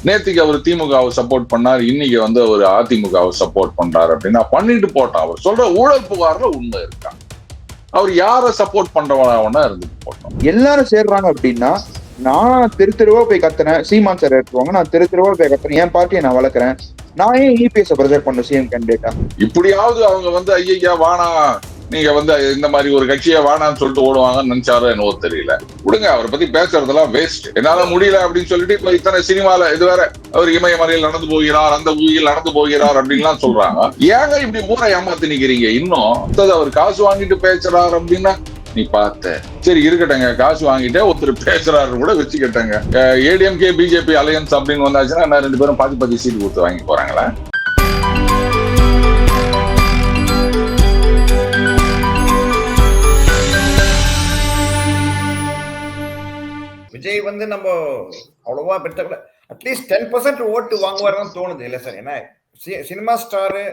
நேத்துக்கு அவர் திமுகவை சப்போர்ட் பண்ணார், இன்னைக்கு வந்து அவர் அதிமுகவை சப்போர்ட் பண்றாரு அப்படின்னா பண்ணிட்டு போட்டான். அவர் சொல்ற ஊழல் புகார்ல உண்மை இருக்கா? அவர் யார சப்போர்ட் பண்றவனா இருந்துட்டு போட்டோம். எல்லாரும் சேர்றாங்க அப்படின்னா நான் தெருவா போய் கத்துறேன், சீமான் சார் எடுத்துவாங்க, நான் தெருவா போய் கத்துறேன், என் பார்ட்டியை நான் வளர்க்குறேன், நான் ஏன் இபிஎஸ் ப்ரெசென்ட் பண்ண சிஎம் கேண்டிடேட்டா? இப்படியாவது அவங்க வந்து ஐயா வானா நீங்க வந்து இந்த மாதிரி ஒரு கட்சியை வானான்னு சொல்லிட்டு ஓடுவாங்கன்னு நினைச்சாரோ என்னவோ தெரியல. விடுங்க, அவரை பத்தி பேசுறதெல்லாம் வேஸ்ட். என்னால முடியல அப்படின்னு சொல்லிட்டு இப்ப இத்தனை சினிமால இது வேற அவர் இமயமலையில் நடந்து போகிறார், அந்த ஊரில் நடந்து போகிறார் அப்படின்லாம் சொல்றாங்க. ஏங்க இப்படி ஊரை ஏமாத்தி நிக்கிறீங்க? இன்னும் அவர் காசு வாங்கிட்டு பேசுறாரு அப்படின்னா நீ பார்த்த சரி இருக்கட்டங்க, காசு வாங்கிட்டே ஒருத்தர் பேசுறாரு கூட வச்சுக்கிட்டங்க. ஏடிஎம்கே பிஜேபி அலையன்ஸ் அப்படின்னு வந்தாச்சுன்னா ரெண்டு பேரும் பாதி சீட்டு கொடுத்து வாங்கி போறாங்களா? விஜய் வந்து நம்ம அவ்வளவா பெற்ற அட்லீஸ்ட் 10% ஓட்டு வாங்குவாருன்னு தோணுது இல்ல சார்? ஏன்னா சினிமா ஸ்டாரு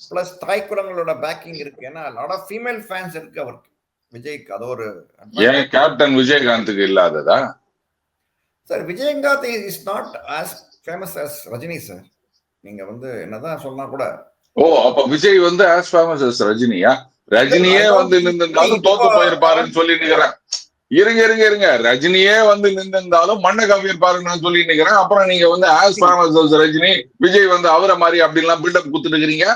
பிளஸ் தாய் குலங்களோட பேக்கிங் இருக்கு. ஏன்னா லாட் ஆஃப் ஃபீமேல் ஃபேன்ஸ் இருக்கு அவருக்கு, விஜய்க்கு. அது ஒரு ஏன் கேப்டன் விஜயகாந்துக்கு இல்லாததா சார்? Vijayakanth is not as famous as Rajini sir. நீங்க வந்து என்னதான் சொன்னா கூட அப்ப விஜய் வந்து as famous as ரஜினியா? ரஜினியே வந்து நின்றுந்தாலும் தோத்து போயிருப்பாருன்னு சொல்லி நிக்கிறேன். இருங்க ரஜினியே வந்து நின்றுந்தாலும் மண்ணை கவியிருப்பாருன்னு நான் சொல்லி நிக்கிறேன். அப்புறம் நீங்க வந்து as famous as Rajini, Vijay வந்து அவரை மாதிரி அப்படின்லாம் பில்டப் குத்துட்டு இருக்கிறீங்க.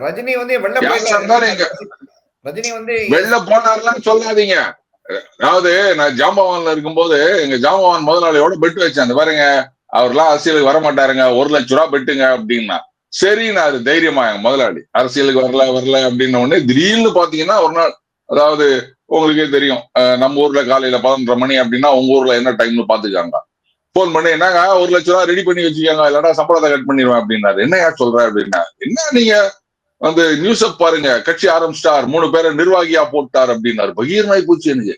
ரஜினி வந்து ரஜினி வந்து வெளில போனார்லாம் சொல்லாதீங்க. அதாவது நான் ஜாம்பவான்ல இருக்கும்போது எங்க ஜாம்பவான் முதலாளியோட பெட்டு வச்சேன். அந்த பாருங்க, அவர்லாம் அரசியலுக்கு வர மாட்டாருங்க, 1 லட்சம் ரூபாய் பெட்டுங்க அப்படின்னா சரின்னு அது தைரியமா எங்க முதலாளி அரசியலுக்கு வரல அப்படின்ன உடனே திடீர்னு பாத்தீங்கன்னா ஒரு நாள், அதாவது உங்களுக்கே தெரியும், நம்ம ஊர்ல காலையில 11:30 மணி அப்படின்னா உங்க ஊர்ல என்ன டைம்னு பாத்துக்காங்க. போன் பண்ணி என்னங்க 1 லட்சம் ரூபாய் ரெடி பண்ணி வச்சுக்காங்க, இல்லாட்டா சம்பளத்தை கட் பண்ணிடுவேன் அப்படின்னாரு. என்ன யார் சொல்ற அப்படின்னா, என்ன நீங்க வந்து நியூஸ் பாருங்க, கட்சி ஆரம்பிச்சிட்டார், 3 பேரை நிர்வாகியா போட்டார் அப்படின்னாரு. பகீர்னாய் போச்சு எனக்கு.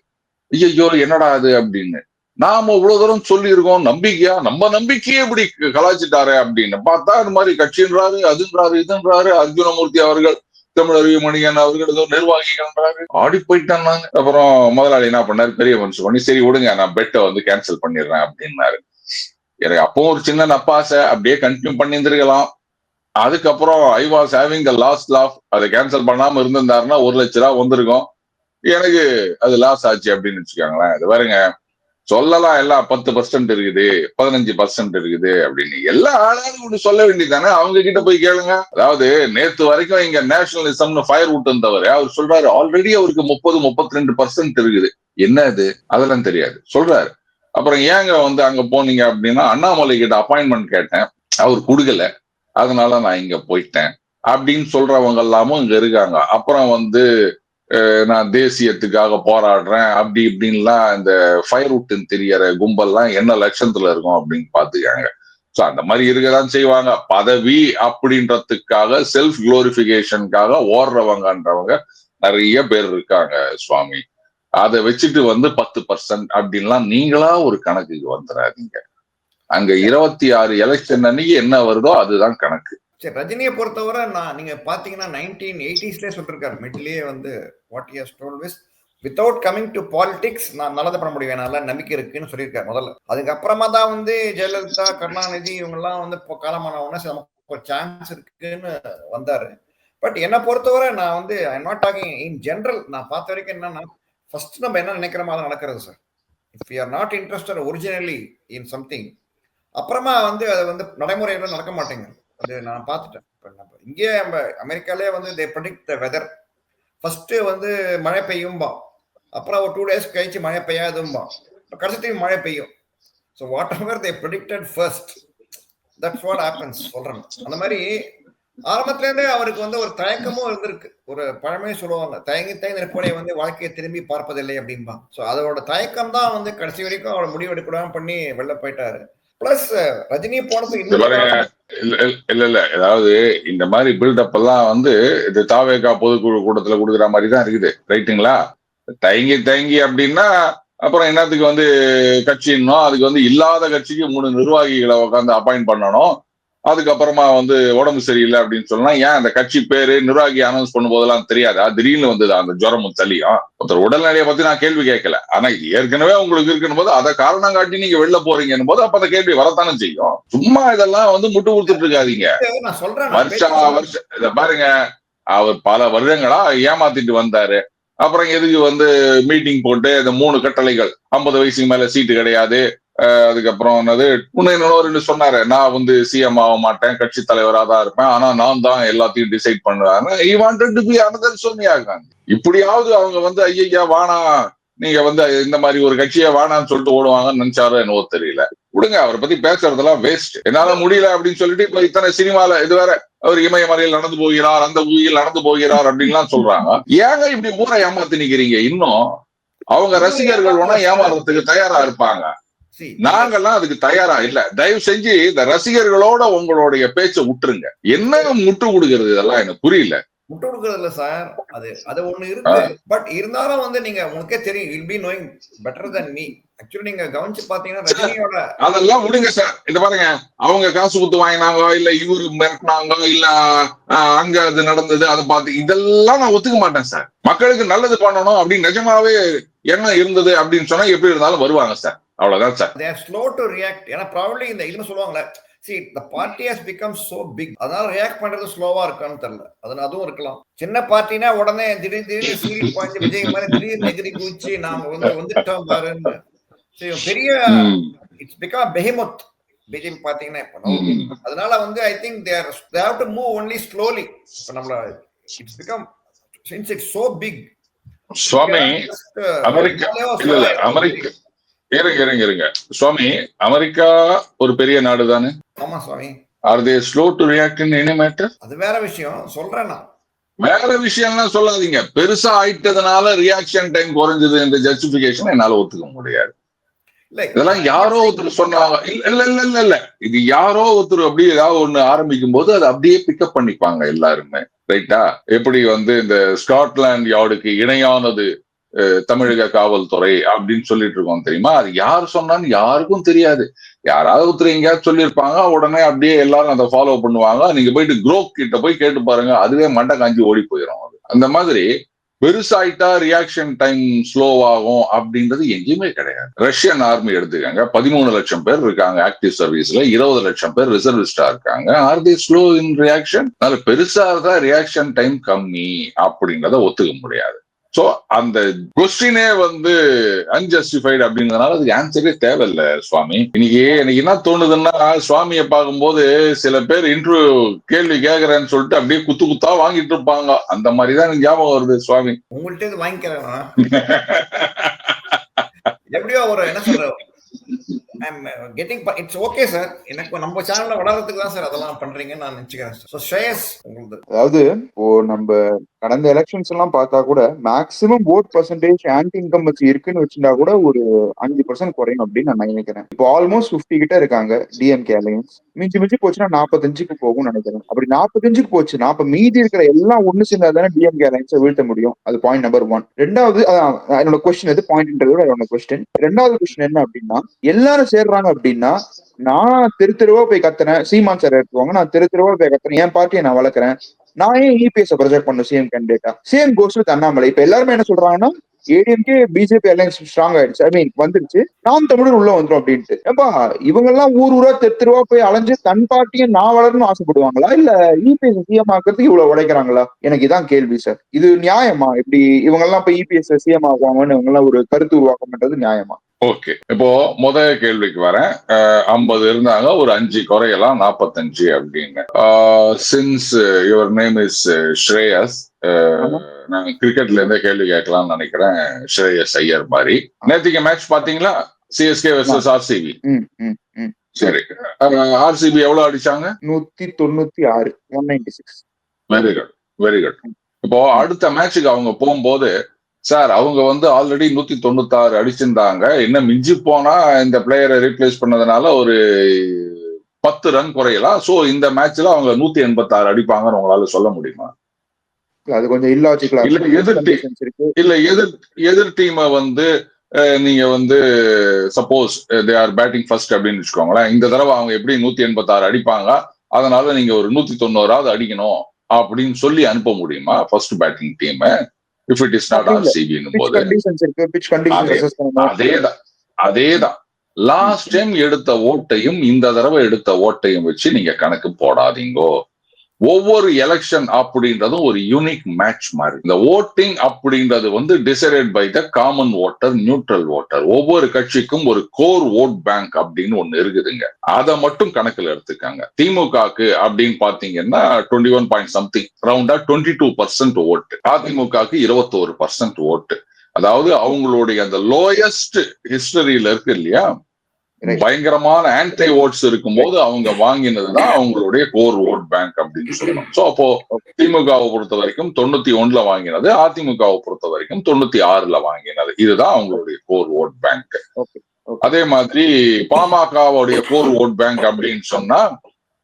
ஐயோ என்னடா அது அப்படின்னு. நாம இவ்வளவு தூரம் சொல்லி இருக்கோம், நம்பிக்கையா நம்ம நம்பிக்கையே இப்படி கலாச்சிட்டாரு அப்படின்னு பார்த்தா இந்த மாதிரி கட்சின்றாரு, அதுன்றாரு, இதுன்றாரு. அர்ஜுனமூர்த்தி அவர்கள், தமிழறிவு மணியன் அவர்கள் ஏதோ நிர்வாகிகள்ன்றாரு. ஆடி போயிட்டான் நாங்க. அப்புறம் முதலாளி என்ன பண்ணாரு, பெரிய மனுஷன் பண்ணி சரி விடுங்க நான் பெட்டை வந்து கேன்சல் பண்ணிடுறேன் அப்படின்னாரு. எனக்கு அப்பவும் ஒரு சின்ன நப்பாசை, அப்படியே கண்டினியூ பண்ணியிருந்திருக்கலாம். அதுக்கப்புறம் I was having the last laugh. அதை கேன்சல் பண்ணாம இருந்திருந்தாருன்னா 1 லட்சம் ரூபாய் வந்திருக்கும். எனக்கு அது லாஸ் ஆச்சு அப்படின்னு வச்சுக்காங்களேன். இது பாருங்க, சொல்லலாம் எல்லாம் 10% இருக்குது, 15% இருக்குது அப்படின்னு. எல்லா ஆளாலும் ஒண்ணு சொல்ல வேண்டியதானே, அவங்க கிட்ட போய் கேளுங்க. அதாவது நேத்து வரைக்கும் இங்க நேஷனலிசம்னு ஃபயர் விட்டு இருந்தவர் அவர் சொல்றாரு ஆல்ரெடி அவருக்கு 30-32% இருக்குது. என்ன அது? அதெல்லாம் தெரியாது சொல்றாரு. அப்புறம் ஏங்க வந்து அங்க போனீங்க அப்படின்னா, அண்ணாமலை கிட்ட அப்பாயின்மெண்ட் கேட்டேன், அவர் கொடுக்கல, அதனால நான் இங்க போயிட்டேன் அப்படின்னு சொல்றவங்க எல்லாமும் இங்க இருக்காங்க. அப்புறம் வந்து நான் தேசியத்துக்காக போராடுறேன் அப்படி இப்படின்லாம் இந்த ஃபயர் விட்டுன்னு தெரியற கும்பல்லாம் என்ன லட்சத்துல இருக்கும் அப்படின்னு பாத்துக்காங்க. சோ அந்த மாதிரி இருக்கதான் செய்வாங்க. பதவி அப்படின்றதுக்காக செல்ஃப் குளோரிபிகேஷனுக்காக ஓடுறவங்கன்றவங்க நிறைய பேர் இருக்காங்க சுவாமி. அதை வச்சுட்டு வந்து 10% அப்படின்லாம் நீங்களா ஒரு கணக்குக்கு வந்துடாதீங்க. அங்க 26 எலெக்ஷன் அன்னைக்கு என்ன வருதோ அதுதான் கணக்கு. சரி, ரஜினியை பொறுத்தவரை நீங்க பாத்தீங்கன்னா 1980s சொல்லிருக்காரு மிட்லயே வந்து what he has told is without coming to politics நான் நல்லது பண்ண முடியும், நல்ல நம்பிக்கை இருக்குன்னு சொல்லியிருக்காரு முதல்ல. அதுக்கப்புறமா தான் வந்து ஜெயலலிதா, கருணாநிதி இவங்க எல்லாம் வந்து காலமானவன நமக்கு ஒரு சான்ஸ் இருக்குன்னு வந்தாரு. பட் என்னை பொறுத்தவரை நான் வந்து I not talking in general. நான் பார்த்த வரைக்கும் என்னன்னா, ஃபர்ஸ்ட் நம்ம என்ன நினைக்கிறோமோ அதை நடக்கிறது sir. If you are not interested originally in something, அப்புறமா வந்து அது வந்து நடைமுறையில நடக்க மாட்டேங்குது. அது நான் பார்த்துட்டேன். இங்கே நம்ம அமெரிக்காலே வந்து தே ப்ரெடிக்ட் த வெதர். ஃபர்ஸ்ட் வந்து மழை பெய்யும்பா, அப்புறம் ஒரு 2 days கழிச்சு மழை பெய்யாதும்பா, கடைசி மழை பெய்யும். So what ever they predicted first, that's what happens சொல்றாங்க. அந்த மாதிரி ஆரம்பத்திலேருந்தே அவருக்கு வந்து ஒரு தயக்கமும் இருந்திருக்கு. ஒரு பழமையை சொல்லுவாங்க, தயங்கி நிற்பனை வந்து வாழ்க்கையை திரும்பி பார்ப்பதில்லை அப்படின்பா. ஸோ அதோட தயக்கம் தான் வந்து கடைசி வரைக்கும் அவரை முடிவு எடுக்கூடாம பண்ணி வெளில போயிட்டாரு. பிளஸ் ரஜினி போனது இல்ல அதாவது இந்த மாதிரி பில்டப் எல்லாம் வந்து இது தாவேகா பொதுக்குழு கூட்டத்துல கொடுக்குற மாதிரி தான் இருக்குது. ரைட்டுங்களா? தயங்கி அப்படின்னா அப்புறம் என்னத்துக்கு வந்து கட்சின்னோ, அதுக்கு வந்து இல்லாத கட்சிக்கு 3 நிர்வாகிகளை உட்காந்து அப்பாயிண்ட் பண்ணணும். அதுக்கப்புறமா வந்து உடம்பு சரியில்லை அப்படின்னு சொன்னா ஏன் அந்த கட்சி பேரு நிர்வாகி அனௌன்ஸ் பண்ணும் போதெல்லாம் தெரியாதா? திடீர்னு வந்தது அந்த ஜுரமும் சளியும். ஒருத்தர் உடல்நிலையை பத்தி நான் கேள்வி கேட்கல. ஆனா இது ஏற்கனவே உங்களுக்கு இருக்குன்னு போது அதை காரணம் காட்டி நீங்க வெளில போறீங்கன்னு போது அப்ப அந்த கேள்வி வரத்தானே செய்யும். சும்மா இதெல்லாம் வந்து முட்டு கொடுத்துட்டு இருக்காதீங்க. நான் சொல்றேன், வருஷம் இத பாருங்க, அவர் பல வருடங்களா ஏமாத்திட்டு வந்தாரு. அப்புறம் எதுக்கு வந்து மீட்டிங் போட்டு இந்த 3 கட்டளைகள், 50 வயசுக்கு மேல சீட்டு கிடையாது, அதுக்கப்புறம் என்னது இன்னொரு சொன்னாரு, நான் வந்து சிஎம் ஆக மாட்டேன், கட்சி தலைவரா தான் இருப்பேன், ஆனா நான் தான் எல்லாத்தையும் டிசைட் பண்ணுவேன். சோனியா காந்தி இப்படியாவது அவங்க வந்து ஐயா வானா நீங்க வந்து இந்த மாதிரி ஒரு கட்சியை வானான்னு சொல்லிட்டு ஓடுவாங்கன்னு நினைச்சாரோ என்னவோ தெரியல. விடுங்க, அவரை பத்தி பேசுறதெல்லாம் வேஸ்ட். என்னால முடியல அப்படின்னு சொல்லிட்டு இப்ப இத்தனை சினிமால இது வேற அவர் இமயமலையில் நடந்து போகிறார், அந்த ஊரில் நடந்து போகிறார் அப்படின்லாம் சொல்றாங்க. ஏங்க இப்படி ஊரை ஏமாத்தி நிக்கிறீங்க? இன்னும் அவங்க ரசிகர்கள் வேணா ஏமாறதுக்கு தயாரா இருப்பாங்க, நாங்கெல்லாம் அதுக்கு தயாரா இல்ல. தயவு செஞ்சு இந்த ரசிகர்களோட உங்களுடைய பேச்சை விட்டுருங்க. என்ன முட்டு கொடுக்கறது இதெல்லாம் எனக்கு புரியல. முட்டு கொடுக்கறது இல்ல சார், அது ஒண்ணு இருக்கு. பட் இருந்தாலும் வந்து நீங்க உங்களுக்கே தெரியும், will be knowing better than me. Actually நீங்க கவனிச்சு பாத்தீங்கன்னா ரஜினியோட அதெல்லாம் விடுங்க சார். இது பாருங்க, அவங்க காசு குத்து வாங்கினாங்க, இல்ல இவரு மிரட்டினாங்க, இல்ல அங்க அது நடந்தது அதை பார்த்து இதெல்லாம் நான் ஒத்துக்க மாட்டேன் சார். மக்களுக்கு நல்லது பண்ணணும் அப்படின்னு நிஜமாவே என்ன இருந்தது அப்படின்னு சொன்னா எப்படி இருந்தாலும் வருவாங்க சார். அவ்வளவுதான் sir. they are slow to react. ஏன்னா probably இந்த இதுன்னு சொல்லுவாங்களே, see the party has become so big, அதனால ரியாக்ட் பண்றது ஸ்லோவா இருக்கான்னு தெரியல. அதுவும் இருக்கலாம். சின்ன பார்ட்டினா உடனே திடீர்னு சீரியல் பாயிண்ட் விஜய் மாதிரி திடீர்னு எகிரி குதிச்சு நாம வந்துட்டோம் பாருன்னு. பெரிய இட்ஸ் பிகம் பெஹிமோத் பிஜேபி பாத்தீங்கன்னா இப்போ. அதனால வந்து I think they have to move only slowly. இப்போ நம்மள it's become since it's so big. Swamy America இருங்க சுவாமி, அமெரிக்கா ஒரு பெரிய நாடு தானே? ஆமா Swamy. Are they slow to react in any matter? அது வேற விஷயம் சொல்றேன். வேற விஷயம்லாம் சொல்லாதீங்க. பெருசா ஆயிட்டதுனால ரியாக்ஷன் டைம் குறைஞ்சது என்ற ஜஸ்டிபிகேஷன் என்னால ஒத்துக்க முடியாது. இதெல்லாம் யாரோ ஒருத்தர் சொன்னாங்க. இல்ல இது யாரோ ஒருத்தர் அப்படியே ஏதாவது ஒண்ணு ஆரம்பிக்கும் போது அதை அப்படியே பிக்கப் பண்ணிப்பாங்க எல்லாருமே. ரைட்டா? எப்படி வந்து இந்த ஸ்காட்லாந்து யார்டுக்கு இணையானது தமிழக காவல்துறை அப்படின்னு சொல்லிட்டு இருக்கோம் தெரியுமா? அது யாரு சொன்னான்னு யாருக்கும் தெரியாது. யாராவது ஒருத்தர் எங்கேயாவது சொல்லியிருப்பாங்க, உடனே அப்படியே எல்லாரும் அதை ஃபாலோ பண்ணுவாங்க. நீங்க போயிட்டு குரோக் கிட்ட போய் கேட்டு பாருங்க, அதுவே மண்டை காஞ்சி ஓடி போயிடும். அது அந்த மாதிரி பெருசாயிட்டா ரியாக்ஷன் டைம் ஸ்லோவாகும் அப்படின்றது எங்கேயுமே கிடையாது. ரஷ்யன் ஆர்மி எடுத்துக்காங்க, 13 லட்சம் பேர் இருக்காங்க ஆக்டிவ் சர்வீஸ்ல, 20 லட்சம் பேர் ரிசர்விஸ்டா இருக்காங்க. Are they slow in reaction? அதனால பெருசா இருந்தா ரியாக்ஷன் டைம் கம்மி அப்படின்றத ஒத்துக்க முடியாது. சோ அந்த கொஸ்டினே வந்து அன்ஜஸ்டிஃபைடு அப்படின்றதுனால அதுக்கு ஆன்சரே தேவையில்லை சுவாமி. இன்னைக்கு எனக்கு என்ன தோணுதுன்னா, சுவாமியை பார்க்கும்போது சில பேர் இன்டர்வியூ கேள்வி கேட்கறேன்னு சொல்லிட்டு அப்படியே குத்தா வாங்கிட்டு இருப்பாங்க. அந்த மாதிரிதான் எனக்கு ஞாபகம் வருது சுவாமி. உங்கள்கிட்ட வாங்கிக்கிறேன் எப்படியோ ஒரு என்ன சொல்ற இட்ஸ் ஓகே சார். எனக்கு நம்ம சேனல்ல வளர்றதுக்கு தான் சார் அதெல்லாம் பண்றீங்கன்னு நான் நினைச்சுக்கிறேன். அதாவது இப்போ நம்ம கடந்த எலெக்ஷன்ஸ் எல்லாம் பார்த்தா கூட maximum vote percentage anti incumbency இருக்குன்னு வச்சுட்டா கூட ஒரு 5% குறையும் அப்படின்னு நான் நினைக்கிறேன். இப்போ ஆல்மோஸ்ட் 50 கிட்ட இருக்காங்க டிஎம்கே அலையன்ஸ். மிஞ்சி போச்சுன்னா 45க்கு போகும்னு நினைக்கிறேன். அப்படி 45க்கு போச்சுன்னா அப்ப மீதி இருக்கிற எல்லாம் ஒண்ணு சேர்ந்தா தானே டிஎம்கே அலையன்ஸை வீழ்த்த முடியும். அது பாயிண்ட் நம்பர் 1. ரெண்டாவது என்னோட கொஸ்டின் எது பாயிண்ட் கொஸ்டின். ரெண்டாவது கொஸ்டின் என்ன அப்படின்னா, எல்லாரும் சேர்றாங்க அப்படின்னா நான் தெருவா போய் கத்துறேன், சீமான் சார் எடுத்துவாங்க, நான் தெருவா போய் கத்துறேன், என் பார்ட்டியை நான் வளர்க்குறேன், நான் ஏன் இபிஎஸ் ப்ரொஜெக்ட் பண்ணும் சிஎம் கேண்டிடேட்டா? Same goes with Annamalai. இப்ப எல்லாருமே என்ன சொல்றாங்கன்னா, ஏடிஎம்கே பிஜேபி அலையன்ஸ் ஸ்ட்ராங் ஆயிடுச்சு, ஐ மீன் வந்துருச்சு, நாம் தமிழர் உள்ள வந்துடும் அப்படின்ட்டு. ஏப்பா இவங்க எல்லாம் ஊரா தெருவா போய் அலைஞ்சு தன் பார்ட்டியை நான் வளரணும்னு ஆசைப்படுவாங்களா, இல்ல இபிஎஸ் சிஎம் ஆக்குறதுக்கு இவ்வளவு உடைக்கிறாங்களா? எனக்கு இதான் கேள்வி சார். இது நியாயமா? இப்படி இவங்க எல்லாம் போய் இபிஎஸ் சிஎம் ஆகுவாங்கன்னு இவங்க எல்லாம் ஒரு கருத்து உருவாக்கம் பண்றது நியாயமா? ஓகே, இப்போ முதல் கேள்விக்கு வரேன். 50 இருந்தாங்க, ஒரு 5 குறையலாம், 45 அப்படின்னு. சின்ஸ் யுவர் நேம் இஸ் ஸ்ரேயஸ், நாங்க கிரிக்கெட்ல இருந்தே கேள்வி கேட்கலாம்னு நினைக்கிறேன். ஸ்ரேயஸ் ஐயர் மாதிரி. நேத்திக்கு மேட்ச் பாத்தீங்களா? CSK versus RCB. சரி, ஆர்சிபி எவ்வளவு அடிச்சாங்க? 196, 196. Very good, very good. இப்போ அடுத்த மேட்சுக்கு அவங்க போகும்போது சார் அவங்க வந்து ஆல்ரெடி 196 அடிச்சிருந்தாங்க, இன்னும் மிஞ்சி போனா இந்த பிளேயரை ரீப்ளேஸ் பண்ணதுனால ஒரு 10 ரன் குறையலாம். சோ இந்த மேட்ச்ல அவங்க 186 அடிப்பாங்கன்னு உங்களால சொல்ல முடியுமா? அது கொஞ்சம் இல்லாஜிக்கலா இல்ல. எதிர் டீமை வந்து நீங்க வந்து suppose they are batting first அப்படின்னு வச்சுக்கோங்களேன், இந்த தடவை அவங்க எப்படி 186 அடிப்பாங்க, அதனால நீங்க ஒரு 190 அடிக்கணும் அப்படின்னு சொல்லி அனுப்ப முடியுமா first batting team if it is not ஆர்சிபின்னும் பிட்ச் போது? கண்டிஷன்ஸ் இருக்கு, பிட்ச் கண்டிஷன் அசஸ் பண்ணணும். அதேதான் லாஸ்ட் டைம் எடுத்த ஓட்டையும் இந்த தடவை எடுத்த ஓட்டையும் வச்சு நீங்க கணக்கு போடாதீங்கோ. ஒவ்வொரு எலெக்ஷன் அப்படின்றதும் ஒரு யூனிக் மேட்ச் மாதிரி. இந்த ஓட்டிங் அப்படின்றது வந்து decided by the common voter, neutral voter. ஒவ்வொரு கட்சிக்கும் ஒரு கோர் ஓட் பேங்க் அப்படின்னு ஒண்ணு இருக்குதுங்க. அதை மட்டும் கணக்குல எடுத்துக்காங்க. திமுகக்கு அப்படின்னு பாத்தீங்கன்னா 21 பாயிண்ட் சம்திங், ரவுண்டா 22% ஓட்டு. அதிமுகக்கு 21% ஓட்டு. அதாவது அவங்களுடைய அந்த லோயஸ்ட் ஹிஸ்டரியில இருக்கு இல்லையா, பயங்கரமான ஆன்டி ஓட்ஸ் இருக்கும் போது அவங்க வாங்கினதுதான் அவங்களுடைய கோர் ஓட் பேங்க் அப்படின்னு சொல்லணும். சோ அப்போ திமுகவை பொறுத்த வரைக்கும் 91 வாங்கினது, அதிமுகவை பொறுத்த வரைக்கும் 96 வாங்கினது. இதுதான் அவங்களுடைய கோர் ஓட் பேங்க். அதே மாதிரி பாமகவுடைய கோர் ஓட் பேங்க் அப்படின்னு சொன்னா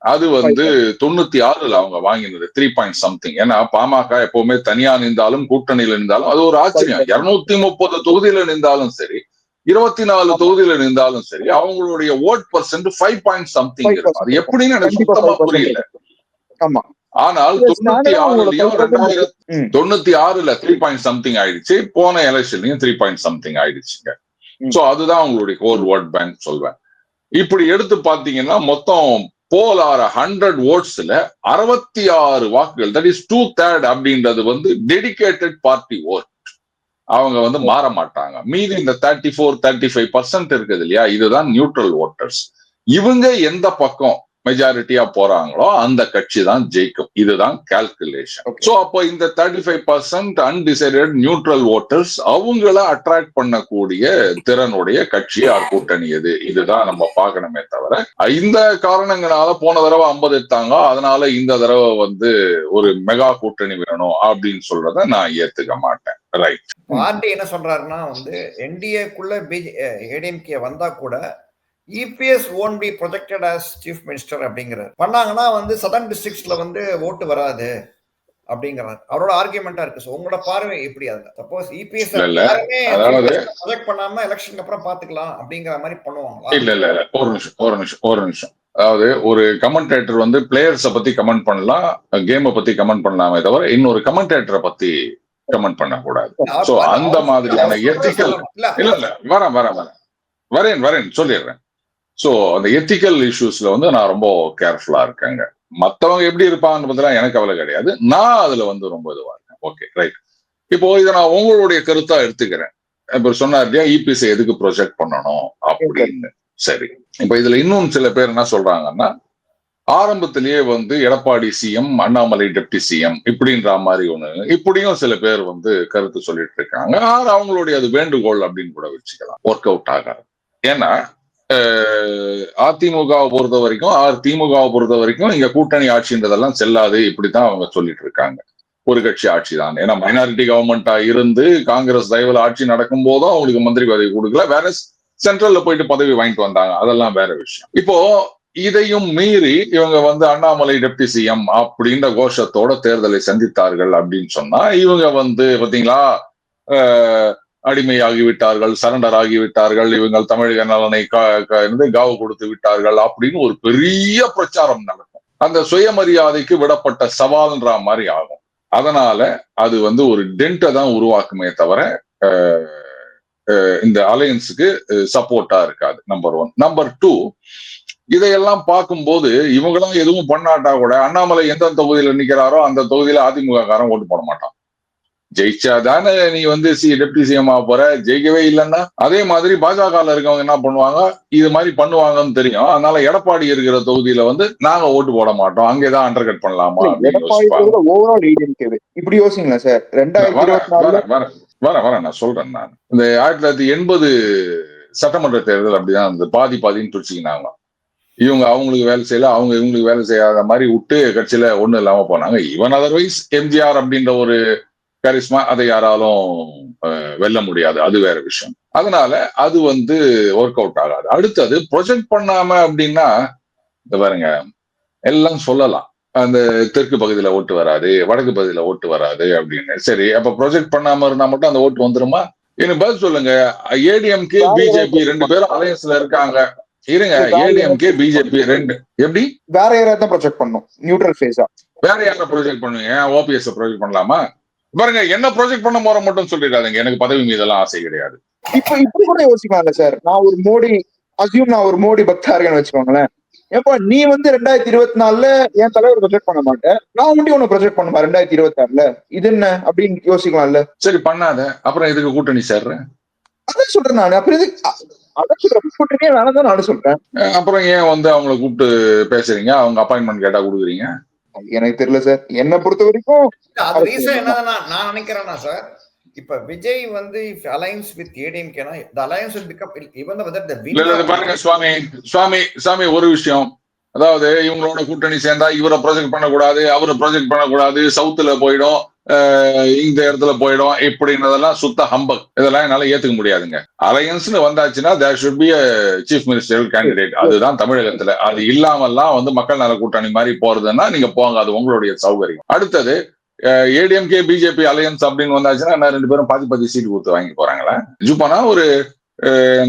அது வந்து 96 அவங்க வாங்கினது 3 பாயிண்ட் சம்திங். ஏன்னா பாமக எப்பவுமே தனியா நின்றாலும் கூட்டணியில நின்றாலும் அது ஒரு ஆச்சரியம். 230 தொகுதியில நின்றாலும் சரி, 24 தொகுதியில நின்றாலும் சரி, அவங்களுடைய ஓட் பர்சன்ட் 5 பாயிண்ட் சம்திங் இருக்கும். அது எப்படின்னு எனக்கு சுத்தமா புரியல. ஆனால் 96லயும் 2096ல 3 பாயிண்ட் சம்திங் ஆயிடுச்சு. போன எலெக்ஷன்லயும் 3 பாயிண்ட் சம்திங் ஆயிடுச்சுங்க. சோ அதுதான் அவங்களுடைய கோர் ஓட் பேங்க் சொல்வேன். இப்படி எடுத்து பாத்தீங்கன்னா மொத்தம் போலார 100 ஓட்ஸ்ல 66 வாக்குகள், தட் இஸ் 2/3 அப்படின்றது வந்து டெடிகேட்டட் பார்ட்டி ஓட். அவங்க வந்து மாற மாட்டாங்க. மீதி இந்த 34-35% இருக்குது இல்லையா, இதுதான் நியூட்ரல் ஓட்டர்ஸ். இவங்க எந்த பக்கம் மெஜாரிட்டியா போறாங்களோ அந்த கட்சி தான் ஜெயிக்கும். இதுதான் கால்குலேஷன். சோ அப்போ இந்த 35% அன்டிசைடட் நியூட்ரல் ஓட்டர்ஸ் அவங்கள அட்ராக்ட் பண்ணக்கூடிய திறனுடைய கட்சி யார், கூட்டணி எது, இதுதான் நம்ம பார்க்கணுமே தவிர இந்த காரணங்களால போன தடவை 50 எடுத்தாங்க அதனால இந்த தடவை வந்து ஒரு மெகா கூட்டணி வேணும் அப்படின்னு சொல்றத நான் ஏத்துக்க மாட்டேன். ரைட். பார்ட்டி என்ன சொல்றாருன்னா வந்து என்டிஏக்குள்ள ஏடிஎம்கே வந்தா கூட EPS won't be projected as chief minister அப்படிங்கிறார். பண்ணாங்கன்னா வந்து சதர்ன் டிஸ்ட்ரிக்ட்ஸ்ல வந்து ஓட்டு வராது அப்படிங்கிறார். அவரோட ஆர்குமெண்டா இருக்கு. உங்களோட பார்வை எப்படி? அதுல சப்போஸ் இபிஎஸ் ப்ரொஜெக்ட் பண்ணாம எலெக்ஷனுக்கு அப்புறம் பாத்துக்கலாம் அப்படிங்கிற மாதிரி பண்ணுவாங்களா? இல்ல ஒரு நிமிஷம். அதாவது ஒரு கமெண்டேட்டர் வந்து பிளேயர்ஸ பத்தி கமெண்ட் பண்ணலாம், கேமை பத்தி கமெண்ட் பண்ணலாமே தவிர இன்னொரு கமெண்டேட்டரை பத்தி கமெண்ட் பண்ண கூடாது. சோ அந்த மாதிரியான எத்திக்கல் இல்ல வரேன் சொல்லிடுறேன். சோ அந்த எத்திக்கல் இஷ்யூஸ்ல வந்து நான் ரொம்ப கேர்ஃபுல்லா இருக்கேங்க. மத்தவங்க எப்படி இருப்பாங்கன்னு பத்திலாம் எனக்கு கவலை கிடையாது. நான் அதுல வந்து ரொம்ப இதுவா இருக்கேன். Okay right. இப்போ இதை நான் உங்களுடைய கருத்தா எடுத்துக்கிறேன். இப்ப சொன்னார் இல்லையா இபிஎஸ் எதுக்கு ப்ரொஜெக்ட் பண்ணணும் அப்படின்னு. சரி, இப்ப இதுல இன்னும் சில பேர் என்ன சொல்றாங்கன்னா, ஆரம்பத்திலேயே வந்து Edappadi CM, Annamalai deputy CM இப்படின்ற மாதிரி ஒண்ணு, இப்படியும் சில பேர் வந்து கருத்து சொல்லிட்டு இருக்காங்க. அவங்களுடைய அது வேண்டுகோள் அப்படின்னு கூட வச்சுக்கலாம். ஒர்க் அவுட் ஆகாது. ஏன்னா அதிமுகவை பொறுத்த வரைக்கும் இங்க கூட்டணி ஆட்சின்றதெல்லாம் செல்லாது, இப்படித்தான் அவங்க சொல்லிட்டு இருக்காங்க. ஒரு கட்சி ஆட்சி தான். ஏன்னா மைனாரிட்டி கவர்மெண்டா இருந்து காங்கிரஸ் தயவுல ஆட்சி நடக்கும் போதும் அவங்களுக்கு மந்திரி பதவி கொடுக்கல, வேற சென்ட்ரல்ல போயிட்டு பதவி வாங்கிட்டு வந்தாங்க, அதெல்லாம் வேற விஷயம். இப்போ இதையும் மீறி இவங்க வந்து அண்ணாமலை டெப்டி சிஎம் அப்படின்ற கோஷத்தோட தேர்தலை சந்தித்தார்கள் அப்படின்னு சொன்னா இவங்க வந்து பாத்தீங்களா அடிமையாகிவிட்டார்கள், சரண்டர் ஆகிவிட்டார்கள், இவங்கள் தமிழக நலனை காவு கொடுத்து விட்டார்கள் அப்படின்னு ஒரு பெரிய பிரச்சாரம் நடக்கும். அந்த சுயமரியாதைக்கு விடப்பட்ட சவால்ன்ற மாதிரி ஆகும். அதனால அது வந்து ஒரு டென்ட்டை தான் உருவாக்குமே தவிர இந்த அலையன்ஸுக்கு சப்போர்ட்டா இருக்காது. நம்பர் 1. நம்பர் 2, இதையெல்லாம் பார்க்கும்போது இவங்கெல்லாம் எதுவும் பண்ணாட்டா கூட அண்ணாமலை எந்த தொகுதியில நிக்கிறாரோ அந்த தொகுதியில அதிமுக காரன் ஓட்டு போட மாட்டான். ஜெயிச்சாதானே நீ வந்து டெப்டி சிஎம் ஆக போற, ஜெயிக்கவே இல்லைன்னா அதே மாதிரி பாஜக இருக்கவங்க என்ன பண்ணுவாங்க, இது மாதிரி பண்ணுவாங்கன்னு தெரியும். அதனால எடப்பாடி இருக்கிற தொகுதியில வந்து நாங்க ஓட்டு போட மாட்டோம், அங்கேதான் அண்டர் கட் பண்ணலாமா இப்படி யோசிங்களா சார்? 2024 நான் சொல்றேன். நான் இந்த 1980 சட்டமன்ற தேர்தல் அப்படிதான் இந்த பாதின்னு பிரிச்சுக்கினாங்க. இவங்க அவங்களுக்கு வேலை செய்யல, அவங்க இவங்களுக்கு வேலை செய்யாத மாதிரி விட்டு கட்சியில ஒண்ணு இல்லாம போனாங்க. ஈவன் அதர்வைஸ் எம்ஜிஆர் அப்படின்ற ஒரு கரிஸ்மா அதை யாராலும் வெல்ல முடியாது, அது வேற விஷயம். அதனால அது வந்து ஒர்க் அவுட் ஆகாது. அடுத்தது ப்ரொஜெக்ட் பண்ணாம அப்படின்னா இந்த பாருங்க எல்லாம் சொல்லலாம், அந்த தெற்கு பகுதியில ஓட்டு வராது, வடக்கு பகுதியில ஓட்டு வராது அப்படின்னு. சரி, அப்ப ப்ரொஜெக்ட் பண்ணாம இருந்தா மட்டும் அந்த ஓட்டு வந்துருமா? எனக்கு பதில் சொல்லுங்க. ஏடிஎம்கே பிஜேபி 2 பேரும் அலையன்ஸ்ல இருக்காங்க. இருங்க, ஏடிஎம்கே பிஜேபி ரெண்டு எப்படி வேற யாராவது தான் ப்ரொஜெக்ட் பண்ணும் நியூட்ரல் ஃபேஸா. வேற யாரை ப்ரொஜெக்ட் பண்ணுவீங்க? ஓபிஎஸ் ப்ரொஜெக்ட் பண்ணலாமா? பாருங்க, என்ன ப்ரொஜெக்ட் பண்ண போற மட்டும் சொல்லிடாதீங்க. எனக்கு பதவி மீதெல்லாம் ஆசை கிடையாது. இப்ப இப்படி கூட யோசிக்கலாம்ல சார். நான் ஒரு மோடி பக்தா இருக்கேன்னு வச்சுக்கோங்களேன். ஏப்பா நீ வந்து 2024 என் தலைவர் ப்ரொஜெக்ட் பண்ண மாட்டேன், நான் மட்டும் உன்னை ப்ரொஜெக்ட் பண்ணுமா 2026 இது என்ன அப்படின்னு யோசிக்கலாம்ல. சரி பண்ணாத, அப்புறம் இதுக்கு கூட்டணி சேர்றேன். அதான் சொல்றேன் நான். அப்புறம் இது அதான் சொல்றேன், கூட்டணியே வேணாம் தான் நானும் சொல்றேன். அப்புறம் ஏன் வந்து அவங்களை கூப்பிட்டு பேசுறீங்க? அவங்க அப்பாயின்மெண்ட் கேட்டா கொடுக்குறீங்க? எனக்கு தெரியல சார். என்னை பொறுத்த வரைக்கும் அது ரீசன் என்னன்னா நான் நினைக்கிறேன்னா சார், இப்ப விஜய் வந்து இஃப் அலைன்ஸ் வித் ஏடிஎம்கேனா the alliance will become even whether the இல்ல பாருங்க சுவாமி ஒரு விஷயம். அதாவது இவங்களோட கூட்டணி சேர்ந்தா இவரை ப்ரொஜெக்ட் பண்ணக்கூடாது, அவரை ப்ரொஜெக்ட் பண்ணக்கூடாது, சவுத்துல போயிடும், இந்த இடத்துல போயிடும், இப்படின்றதெல்லாம் சுத்த ஹம்பக். இதெல்லாம் என்னால ஏத்துக்க முடியாதுங்க. அலையன்ஸ்னு வந்தாச்சுன்னா there should be chief minister candidate. அதுதான் தமிழகத்துல. அது இல்லாமல்லாம் வந்து மக்கள் நல கூட்டணி மாதிரி போறதுன்னா நீங்க போங்க, அது உங்களுடைய சௌகரியம். அடுத்தது ஏடிஎம்கே பிஜேபி அலையன்ஸ் அப்படின்னு வந்தாச்சுன்னா என்ன 2 பேரும் பாதி சீட்டு கொடுத்து வாங்கி போறாங்களா? ஜூப்பானா ஒரு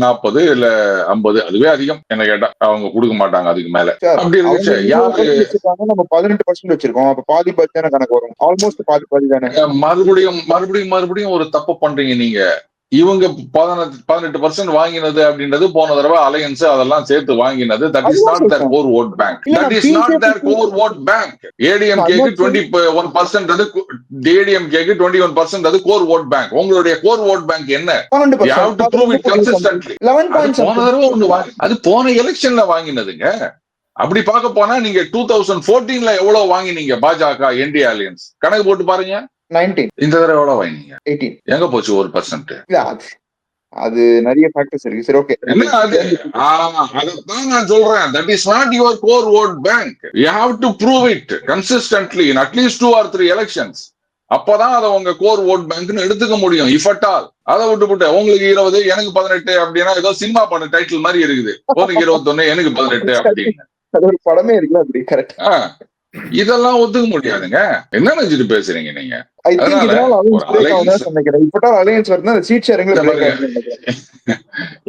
40 இல்ல 50, அதுவே அதிகம் என்ன கேட்டா. அவங்க கொடுக்க மாட்டாங்க அதுக்கு மேல. அப்படி இருந்துச்சு யாரு நம்ம 18% வச்சிருக்கோம். அப்ப பாதி தானே கணக்கு வரும். ஆல்மோஸ்ட் பாதி தானே. மறுபடியும் ஒரு தப்பு பண்றீங்க நீங்க. இவங்க 18% வாங்கினது அப்படின்றது போன தடவை அலையன்ஸ் அதெல்லாம் சேர்த்து வாங்கினது. That is not their core vote bank. That is not their core vote bank. ஏடிஎம்கேக்கு 21% அது ஏடிஎம்கேக்கு 21% அது கோர் ஓட் பேங்க். உங்களுடைய கோர் ஓட் பேங்க் என்ன? You have to prove it consistently. போன தடவை ஒண்ணு அது போன எலெக்ஷன்ல வாங்கினதுங்க. அப்படி பார்க்க போனா நீங்க 2014ல எவ்வளவு வாங்கினீங்க பாஜக என்டிஏ அலையன்ஸ் கணக்கு போட்டு பாருங்க. 19. இந்த தடவை எவ்வளவு வாங்கினீங்க? 18. எங்க போச்சு 1%? அது நிறைய ஃபேக்டர்ஸ் இருக்கு. சரி ஓகே. அதான் நான் சொல்றேன். That is not your core vote bank. You have to prove it consistently in at least 2 or 3 elections. அப்பதான் அதை உங்க கோர் ஓட் பேங்க்னு எடுத்துக்க முடியும். If at all. அதை விட்டு உங்களுக்கு 20 எனக்கு 18 அப்படின்னா ஏதோ சினிமா பட டைட்டில் மாதிரி இருக்குது. உனக்கு 21 எனக்கு 18 அப்படின்னு. அது ஒரு படமே இருக்குல்ல அப்படி. கரெக்ட். இதெல்லாம் ஒத்துக்க முடியாதுங்க. என்ன நினைச்சிட்டு பேசுறீங்க நீங்க?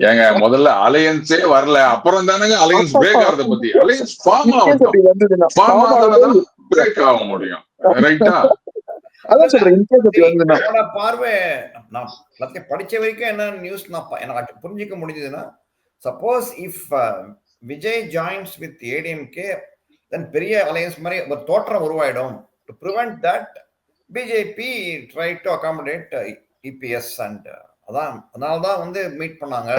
ஏங்க முதல்ல அலையன்ஸே வரல, அப்புறம் தானங்க அலையன்ஸ் பிரேக் ஆகிறத பத்தி. அலையன்ஸ் ஃபார்ம் ஆகும், பிரேக் ஆக முடியும். ரைட்டா? அதான் சொல்றேன். பார்வை நான் படிச்ச வரைக்கும் என்ன நியூஸ் எனக்கு புரிஞ்சுக்க முடிஞ்சதுன்னா, suppose if Vijay joins with ADMK then பெரிய அலையன்ஸ் மாதிரி ஒரு தோற்றம் உருவாயிடும். To prevent that BJP try to accommodate EPS and அதனாலதான் வந்து மீட் பண்ணாங்க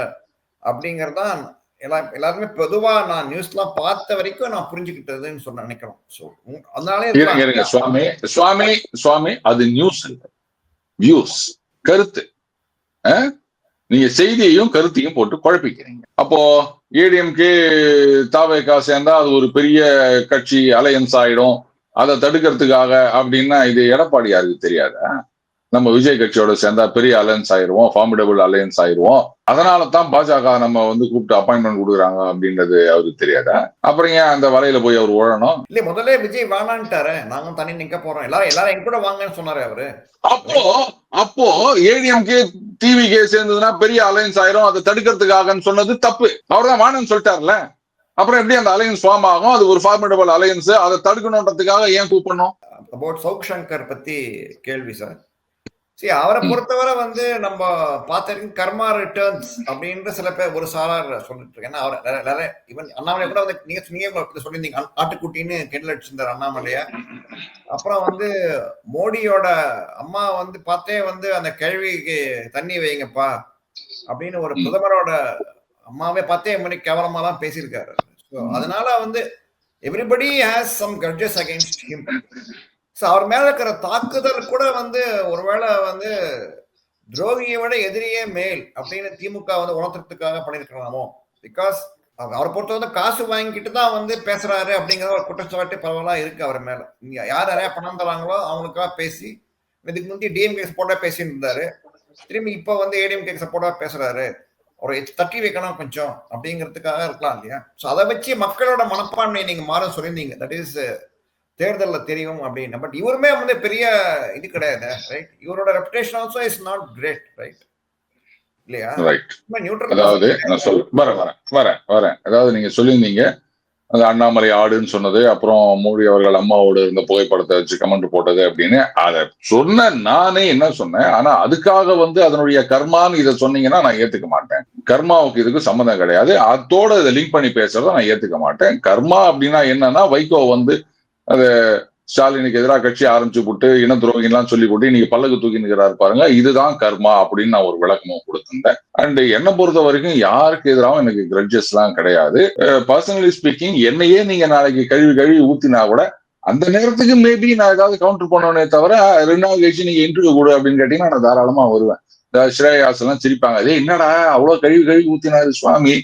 அப்படிங்கறதான் எல்லாருமே பொதுவா நான் நியூஸ்லாம் பார்த்த வரைக்கும் நான் புரிஞ்சுக்கிட்டதுன்னு சொல்ல நினைக்கிறோம். சோ அதனாலே சுவாமி அது நியூஸ் வியூஸ் கருத்து. நீங்க செய்தியையும் கருத்தையும் போட்டு குழப்பிக்கிறீங்க. அப்போ ஏடிஎம்கே தாவேகா சேர்ந்தா அது ஒரு பெரிய கட்சி அலையன்ஸ் ஆயிடும், அதை தடுக்கிறதுக்காக அப்படின்னா இது எடப்பாடியாருக்கு தெரியாதா? நம்ம விஜய் கட்சியோட சேர்ந்தா பெரிய அலையன்ஸ் ஆயிடுவோம், ஃபார்மிடபிள் அலையன்ஸ் ஆயிடுவோம், அதனால தான் பாஜக நம்ம வந்து கூப்பிட்டு அப்பாயின்மெண்ட் கொடுக்குறாங்க அப்படின்றது அவருக்கு தெரியாதா? அப்புறம் ஏன் அந்த வலையில போய் அவர் உழணும்? இல்ல முதல்ல விஜய் வேணான்ட்டாரு, நாங்க தனி நிக்க போறோம், எல்லாரும் என் கூட வாங்கன்னு சொன்னாரு அவரு. அப்போ ஏடிஎம்கே டிவிகே சேர்ந்ததுன்னா பெரிய அலையன்ஸ் ஆயிரும், அதை தடுக்கிறதுக்காகன்னு சொன்னது தப்பு. அவர் தான் வேணும்னு சொல்லிட்டார்ல. அப்புறம் எப்படி அந்த அலையன்ஸ் ஃபார்ம் ஆகும்? அது ஒரு ஃபார்மிடபிள் அலையன்ஸ், அதை தடுக்கணுன்றதுக்காக ஏன் கூப்பிடணும்? அபவுட் சவுக் சங்கர் பத்தி கேள்வி சார். சரி, அவரை பொறுத்தவரை வந்து நம்ம பார்த்திருக்கோம் கர்மா ரிட்டர்ன்ஸ் அப்படின்ற சில பேர் ஒரு சாரார் சொல்லிட்டு இருக்கேன். ஏன்னா அவர் ஈவன் அண்ணாமலை கூட வந்து நீங்க சொல்லியிருந்தீங்க ஆட்டுக்குட்டின்னு கிண்டல் அடிச்சிருந்தார் அண்ணாமலைய. அப்புறம் வந்து மோடியோட அம்மா வந்து பார்த்தே வந்து அந்த கேள்விக்கு தண்ணி வைங்கப்பா அப்படின்னு ஒரு பிரதமரோட அம்மாவே பார்த்தே மாதிரி கேவலமா தான் பேசியிருக்காரு. அதனால வந்து everybody has some grudges against him. அவர் மேல இருக்கிற தாக்குதல் கூட வந்து ஒருவேளை வந்து துரோகியை விட எதிரியே மேல் அப்படின்னு திமுக வந்து உணர்த்துறதுக்காக பண்ணிருக்கலாமோ? பிகாஸ் அவரை பொறுத்த வந்து காசு வாங்கிட்டு தான் வந்து பேசுறாரு அப்படிங்கிற ஒரு குற்றச்சாட்டு பரவலா இருக்கு அவர் மேல. யார் நிறைய பணம் தராங்களோ அவங்களுக்காக பேசி, இதுக்கு முந்தைய டிஎம்கே சப்போர்ட்டா பேசிட்டு இருந்தாரு, திரும்பி இப்ப வந்து ஏடிஎம்கே சப்போர்ட்டா பேசுறாரு, ஒரு தட்டி வைக்கணும் கொஞ்சம் அப்படிங்கிறதுக்காக இருக்கலாம் இல்லையா? ஸோ அதை வச்சு மக்களோட மனப்பான்மையை நீங்க மாற சொல்லியிருந்தீங்க. தட் இஸ் தேர்தலில் தெரியும் அப்படின்னு. பட் இவருமே வந்து பெரிய இது கிடையாது, ரைட்? இவரோட reputation also is not great, right? இல்லையா? ரைட். நியூட்ரல் அதாவது நான் வரேன். அதாவது நீங்க சொல்லியிருந்தீங்க அந்த அண்ணாமலை ஆடுன்னு சொன்னது, அப்புறம் மோடி அவர்கள் அம்மாவோட இருந்த புகைப்படத்தை வச்சு கமெண்ட் போட்டது அப்படின்னு அதை சொன்ன நானே என்ன சொன்னேன். ஆனா அதுக்காக வந்து அதனுடைய கர்மான்னு இதை சொன்னீங்கன்னா நான் ஏத்துக்க மாட்டேன். கர்மாவுக்கு இதுக்கு சம்மந்தம் கிடையாது. அதோட இதை லிங்க் பண்ணி பேசுறத நான் ஏத்துக்க மாட்டேன். கர்மா அப்படின்னா என்னன்னா, வைகோ வந்து அது ஸ்டாலினுக்கு எதிராக கட்சி ஆரம்பிச்சு போட்டு இன துரோகின்லாம் சொல்லி போட்டு இன்னைக்கு பல்லக்கு தூக்கி நிற்கிறாரு பாருங்க, இதுதான் கர்மா அப்படின்னு நான் ஒரு விளக்கமும் கொடுத்திருந்தேன். அண்ட் என்னை பொறுத்த வரைக்கும் யாருக்கு எதிராகவும் எனக்கு கிரட்ஜஸ் எல்லாம் கிடையாது. பர்சனலி ஸ்பீக்கிங், என்னையே நீங்க நாளைக்கு கழுவி ஊத்தினா கூட அந்த நேரத்துக்கு மேபி நான் ஏதாவது கவுண்டர் பண்ணோனே தவிர 2 நாள் கழிச்சு நீங்க இன்டர்வியூ கொடு அப்படின்னு கேட்டீங்கன்னா நான் தாராளமா வருவேன். ஸ்ரேயாஸ் எல்லாம் சிரிப்பாங்க, அதே என்னடா அவ்வளவு கழுவி ஊத்தினாரு சுவாமி,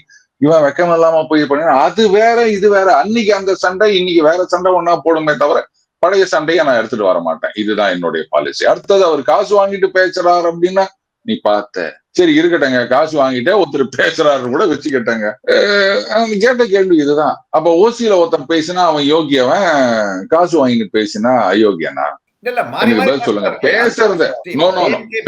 இவன் வெக்கம் இல்லாம போய் பண்ண, அது வேற இது வேற. அன்னைக்கு அந்த சண்டை, இன்னைக்கு வேற சண்டை ஒன்னா போடுமே தவிர பழைய சண்டையை நான் எடுத்துட்டு வர மாட்டேன். இதுதான் என்னுடைய பாலிசி. அடுத்தது அவர் காசு வாங்கிட்டு பேசுறாரு அப்படின்னா நீ பார்த்த சரி இருக்கட்டங்க, காசு வாங்கிட்டே ஒருத்தர் பேசுறாரு கூட வச்சுக்கிட்டங்க. கேட்ட கேள்வி இதுதான். அப்ப ஓசியில ஒருத்தன் பேசினா அவன் யோகியவன், காசு வாங்கிட்டு பேசினா அயோக்கியனா? எனக்கு பதில் சொல்லுங்க. பேசுறது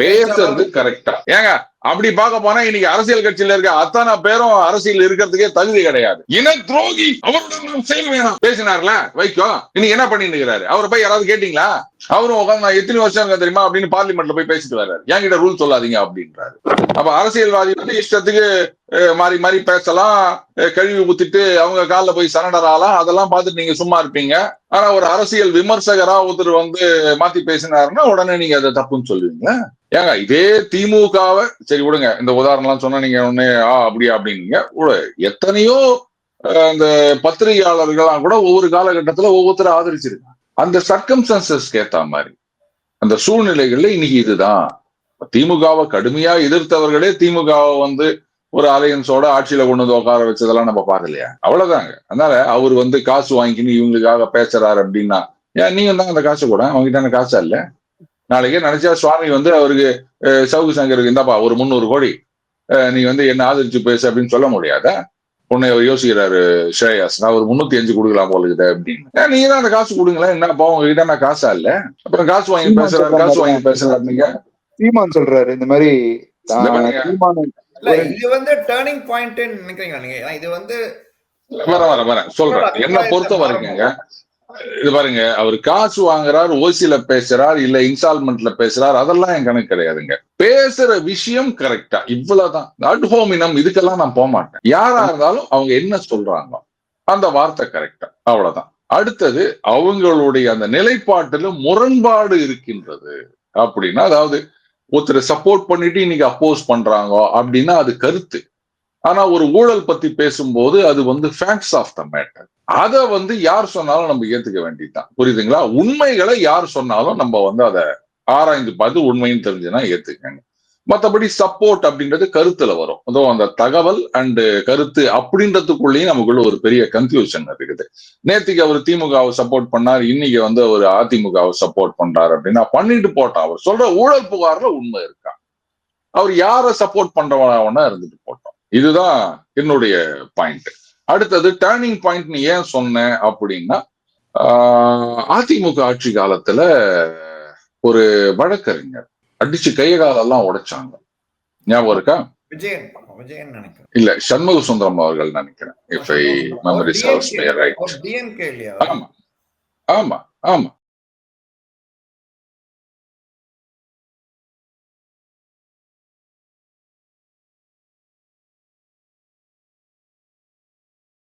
பேசுறது கரெக்டா? ஏங்க அப்படி பார்க்க போனா இன்னைக்கு அரசியல் கட்சியில இருக்க அத்தனை பேரும் அரசியல் இருக்கிறதுக்கே தகுதி கிடையாது. இன துரோகி அவருடன் செயல் வேணாம் பேசினார்ல வைகோ, இன்னைக்கு என்ன பண்ணிட்டு இருக்கிறாரு? அவரை போய் யாராவது கேட்டீங்களா? அவரும் உட்காந்து நான் எத்தனை வருஷம் தெரியுமா அப்படின்னு பார்லிமெண்ட்ல போய் பேசிட்டு வர்றாரு. என்கிட்ட ரூல் சொல்லாதீங்க அப்படின்றாரு. அப்ப அரசியல்வாதி வந்து இஷ்டத்துக்கு மாறி மாறி பேசலாம், கழுவி ஊத்திட்டு அவங்க காலில் போய் சரண்டர் ஆகலாம், அதெல்லாம் பார்த்துட்டு நீங்க சும்மா இருப்பீங்க. ஆனா ஒரு அரசியல் விமர்சகரா ஒருத்தர் வந்து மாத்தி பேசினாருன்னா உடனே நீங்க அதை தப்புன்னு சொல்லுவீங்களா? ஏங்க இதே திமுகவை சரி விடுங்க, இந்த உதாரணம் எல்லாம் சொன்னா நீங்க உடனே அப்படியா அப்படின்னீங்க. எத்தனையோ அந்த பத்திரிகையாளர்கள்லாம் கூட ஒவ்வொரு காலகட்டத்துல ஒவ்வொருத்தரும் ஆதரிச்சிருக்காங்க. அந்த சர்க்கம்ஸ்டன்சஸ்க்கு ஏத்த மாதிரி அந்த சூழ்நிலைகள்ல இன்னைக்கு இதுதான். திமுகவை கடுமையா எதிர்த்தவர்களே திமுகவை வந்து ஒரு அலையன்ஸோட ஆட்சியில கொண்டு வந்து உட்கார வச்சதெல்லாம் நம்ம பார்க்கலையா? அவ்வளவுதாங்க. அதனால அவர் வந்து காசு வாங்கிக்கின்னு இவங்களுக்காக பேசுறாரு அப்படின்னா, ஏன் நீங்க தான் அந்த காசு கூட அவங்ககிட்ட காசா இல்ல? நாளைக்கே நினைச்சா சுவாமி வந்து அவருக்கு சவுக்கு சங்கருக்கு இந்தாப்பா ஒரு 300 கோடி நீ வந்து என்ன ஆதரிச்சு பேசு அப்படின்னு சொல்ல முடியாதா? உன்னை யோசிக்கிறாரு ஸ்ரேயாஸ், நான் ஒரு 305 கொடுக்கலாம் போல இருக்குது அப்படின்னு. நீங்க தான் அந்த காசு கொடுங்களேன், என்னப்பா உங்ககிட்ட நான் காசா இல்ல? அப்புறம் காசு வாங்கி பேசுறாரு நீங்க. சீமான் சொல்றாரு இந்த மாதிரி இது வந்து டர்னிங் பாயிண்ட் நினைக்கிறீங்களா நீங்க? இது வந்து வரேன் சொல்றேன். என்ன பொறுத்த வரைக்குங்க இது பாருங்க, அவர் காசு வாங்குறாரு, ஓசியில பேசுறாரு, இல்ல இன்ஸ்டால்மெண்ட்ல பேசுறாரு, அதெல்லாம் என் கணக்கு கிடையாதுங்க. பேசுற விஷயம் கரெக்டா இவ்வளவுதான். அட்ஹோமினம் இதுக்கெல்லாம் நான் போக மாட்டேன். யாரா இருந்தாலும் அவங்க என்ன சொல்றாங்க அந்த வார்த்தை கரெக்டா, அவ்வளவுதான். அடுத்தது அவங்களுடைய அந்த நிலைப்பாட்டில முரண்பாடு இருக்கின்றது அப்படின்னா, அதாவது ஒருத்தர் சப்போர்ட் பண்ணிட்டு இன்னைக்கு அப்போஸ் பண்றாங்க அப்படின்னா அது கருத்து. ஆனா ஒரு ஊழல் பத்தி பேசும்போது அது வந்து ஃபேக்ட்ஸ் ஆஃப் த மேட்டர். அதை வந்து யார் சொன்னாலும் நம்ம ஏத்துக்க வேண்டியதுதான். புரியுதுங்களா? உண்மைகளை யார் சொன்னாலும் நம்ம வந்து அதை ஆராய்ந்து பார்த்து உண்மைன்னு தெரிஞ்சுன்னா ஏத்துக்கங்க. மற்றபடி சப்போர்ட் அப்படின்றது கருத்துல வரும். அதோ அந்த தகவல் அண்ட் கருத்து அப்படின்றதுக்குள்ளேயும் நமக்குள்ள ஒரு பெரிய கன்ஃபியூஷன் இருக்குது. நேத்துக்கு அவர் திமுகவை சப்போர்ட் பண்ணார், இன்னைக்கு வந்து அவர் அதிமுகவை சப்போர்ட் பண்றாரு அப்படின்னா பண்ணிட்டு போட்டோம். அவர் சொல்ற ஊழல் புகார்ல உண்மை இருக்கா? அவர் யாரை சப்போர்ட் பண்றவனா இருந்துட்டு போட்டோம். இதுதான் என்னுடைய பாயிண்ட். அடுத்தது டர்னிங் பாயிண்ட் நீ ஏன் சொன்ன அப்படின்னா, அதிமுக ஆட்சி காலத்துல ஒரு வழக்கறிஞர் அடிச்சு கைகாலெல்லாம் உடைச்சாங்க. ஞாபகம் இருக்கா? விஜயன் நினைக்கிறேன். இல்ல, சண்முக சுந்தரம் அவர்கள் நினைக்கிறேன். If I memory serves me right. DMK இல்லையா? ஆமா ஆமா ஆமா